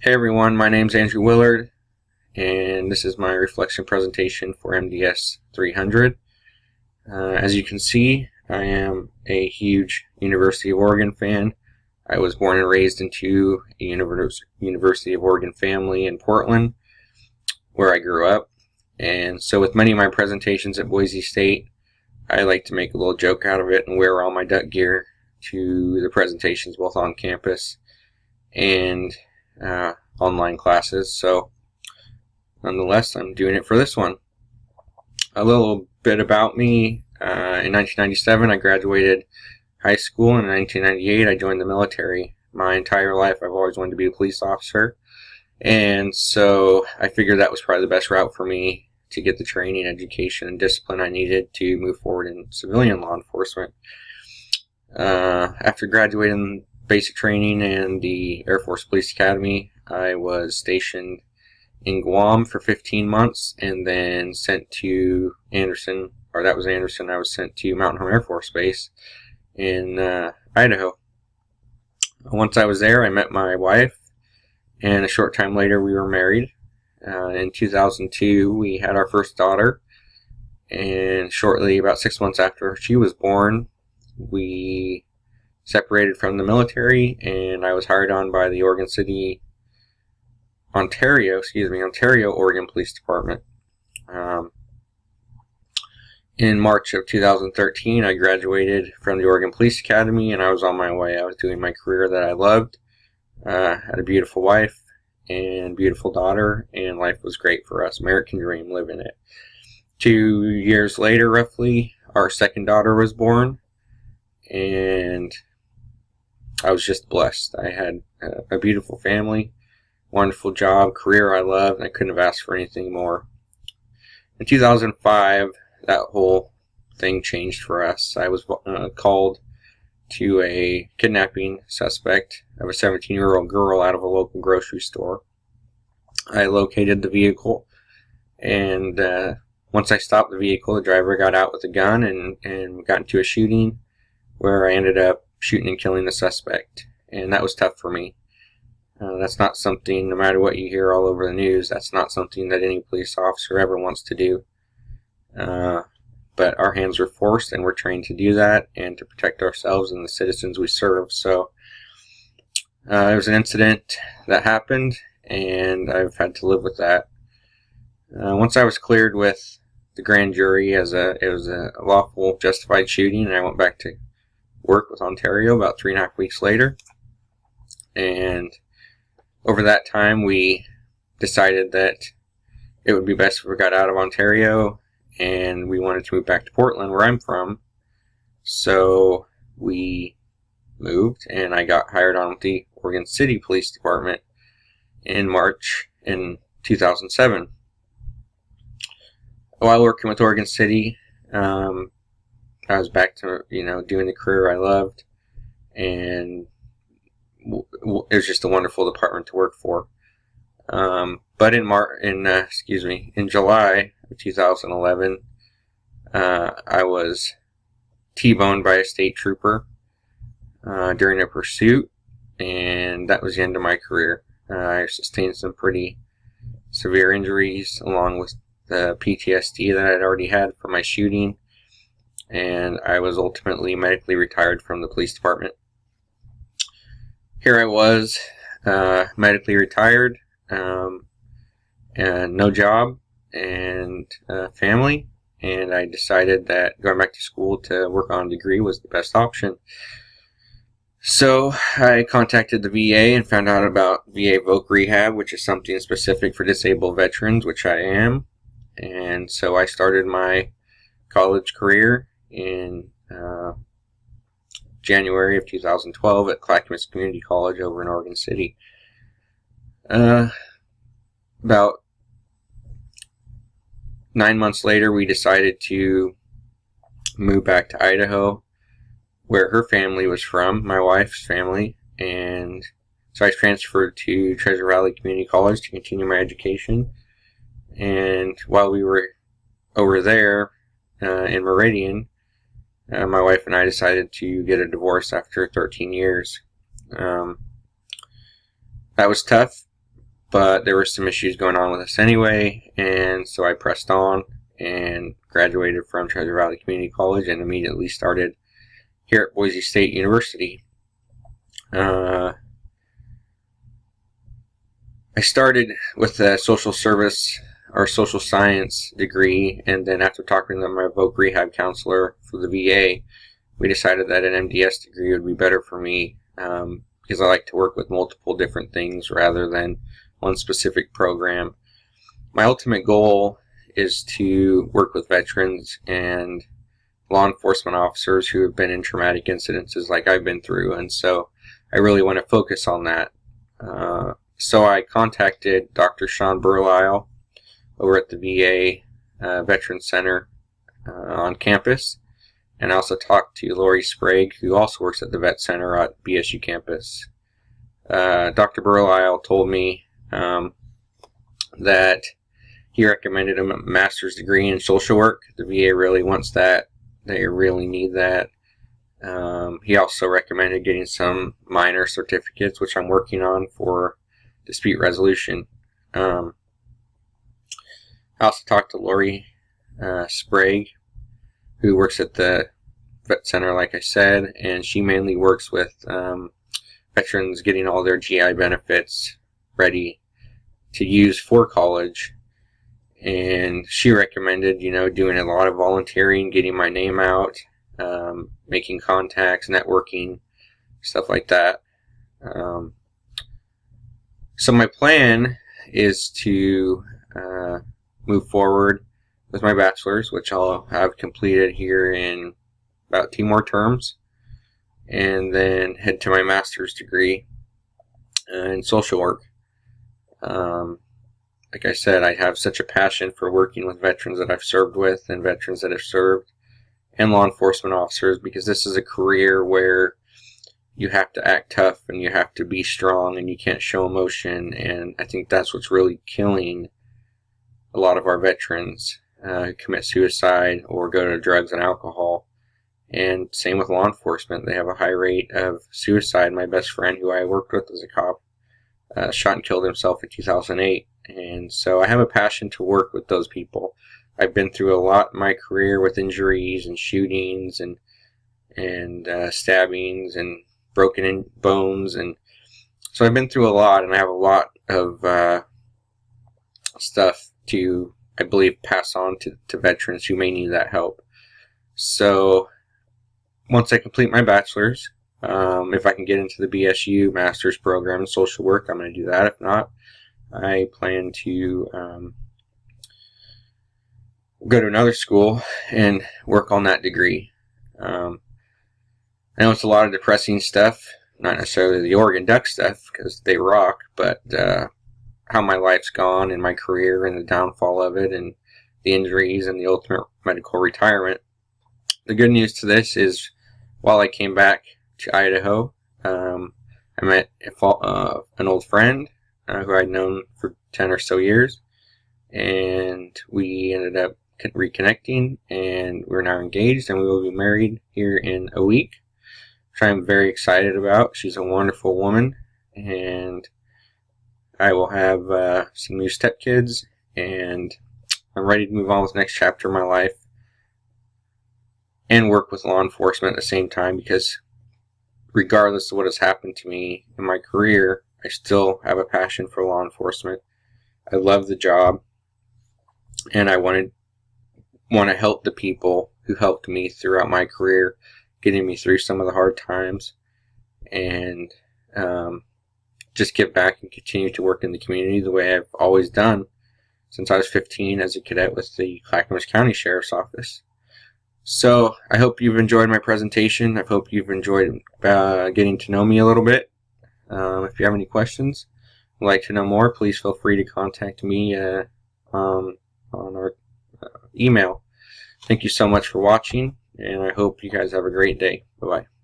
Hey everyone, my name's Andrew Willard, and this is my reflection presentation for MDS 300. As you can see, I am a huge University of Oregon fan. I was born and raised into a University of Oregon family in Portland, where I grew up. And so with many of my presentations at Boise State, I like to make a little joke out of it and wear all my duck gear to the presentations, both on campus and online classes. So nonetheless, I'm doing it for this one. A little bit about me. In 1997, I graduated high school. In 1998, I joined the military. My entire life, I've always wanted to be a police officer. And so I figured that was probably the best route for me to get the training, education, and discipline I needed to move forward in civilian law enforcement. After graduating basic training in the Air Force Police Academy, I was stationed in Guam for 15 months and then sent to Anderson, or that was Anderson. I was sent to Mountain Home Air Force Base in Idaho. Once I was there, I met my wife, and a short time later we were married. In 2002, we had our first daughter, and shortly, about 6 months after she was born, we separated from the military, and I was hired on by the Ontario, Oregon Police Department. In March of 2013, I graduated from the Oregon Police Academy, and I was on my way. I was doing my career that I loved, had a beautiful wife and beautiful daughter, and life was great for us. American dream, living it. 2 years later, roughly, our second daughter was born, and I was just blessed. I had a beautiful family, wonderful job, career I loved, and I couldn't have asked for anything more. In 2005, that whole thing changed for us. I was called to a kidnapping suspect of a 17-year-old girl out of a local grocery store. I located the vehicle, and once I stopped the vehicle, the driver got out with a gun and got into a shooting where I ended up shooting and killing the suspect, and that was tough for me. That's not something, no matter what you hear all over the news, that's not something that any police officer ever wants to do. But our hands were forced, and we're trained to do that and to protect ourselves and the citizens we serve. So it was an incident that happened, and I've had to live with that. Once I was cleared with the grand jury as it was a lawful, justified shooting, and I went back to work with Ontario about 3.5 weeks later. And over that time, we decided that it would be best if we got out of Ontario, and we wanted to move back to Portland, where I'm from. So we moved, and I got hired on with the Oregon City Police Department in March in 2007. While working with Oregon City, I was back to doing the career I loved, and it was just a wonderful department to work for. But in July of 2011, I was T-boned by a state trooper during a pursuit, and that was the end of my career. I sustained some pretty severe injuries along with the PTSD that I'd already had from my shooting, and I was ultimately medically retired from the police department. Here I was, medically retired, and no job, and family, and I decided that going back to school to work on a degree was the best option. So I contacted the VA and found out about VA Voc Rehab, which is something specific for disabled veterans, which I am. And so I started my college career in January of 2012 at Clackamas Community College over in Oregon City. About 9 months later, we decided to move back to Idaho, where her family was from, my wife's family, and so I transferred to Treasure Valley Community College to continue my education. And while we were over there in Meridian, my wife and I decided to get a divorce after 13 years. That was tough, but there were some issues going on with us anyway, and so I pressed on and graduated from Treasure Valley Community College and immediately started here at Boise State University. I started with a social service or social science degree, and then after talking to my voc rehab counselor for the VA, we decided that an MDS degree would be better for me because I like to work with multiple different things rather than one specific program. My ultimate goal is to work with veterans and law enforcement officers who have been in traumatic incidences like I've been through, and so I really want to focus on that. So I contacted Dr. Sean Burlisle over at the VA Veterans Center on campus, and I also talked to Lori Sprague, who also works at the Vet Center at BSU campus. Dr. Burlisle told me that he recommended a master's degree in social work. The VA really wants that. They really need that. He also recommended getting some minor certificates, which I'm working on for dispute resolution. I also talked to Lori Sprague, who works at the Vet Center, like I said, and she mainly works with veterans getting all their GI benefits ready to use for college. And she recommended, doing a lot of volunteering, getting my name out, making contacts, networking, stuff like that. So my plan is to move forward with my bachelor's, which I'll have completed here in about 2 more terms, and then head to my master's degree in social work. Like I said, I have such a passion for working with veterans that I've served with and veterans that have served and law enforcement officers, because this is a career where you have to act tough and you have to be strong and you can't show emotion, and I think that's what's really killing a lot of our veterans who commit suicide or go to drugs and alcohol. And same with law enforcement. They have a high rate of suicide. My best friend, who I worked with as a cop, shot and killed himself in 2008. And so I have a passion to work with those people. I've been through a lot in my career with injuries and shootings and stabbings and broken in bones, and so I've been through a lot, and I have a lot of stuff to, I believe, pass on to veterans who may need that help. So once I complete my bachelor's, if I can get into the BSU master's program in social work, I'm going to do that. If not, I plan to go to another school and work on that degree. I know it's a lot of depressing stuff, not necessarily the Oregon Duck stuff, because they rock, but how my life's gone and my career and the downfall of it and the injuries and the ultimate medical retirement. The good news to this is, while I came back to Idaho, I met an old friend who I'd known for 10 or so years, and we ended up reconnecting, and we're now engaged, and we will be married here in a week, which I'm very excited about. She's a wonderful woman, and I will have some new stepkids, and I'm ready to move on with the next chapter of my life and work with law enforcement at the same time, because regardless of what has happened to me in my career, I still have a passion for law enforcement. I love the job, and I want to help the people who helped me throughout my career, getting me through some of the hard times, and just give back and continue to work in the community the way I've always done since I was 15 as a cadet with the Clackamas County Sheriff's Office. So I hope you've enjoyed my presentation. I hope you've enjoyed getting to know me a little bit. If you have any questions, would like to know more, please feel free to contact me on our email. Thank you so much for watching, and I hope you guys have a great day. Bye-bye.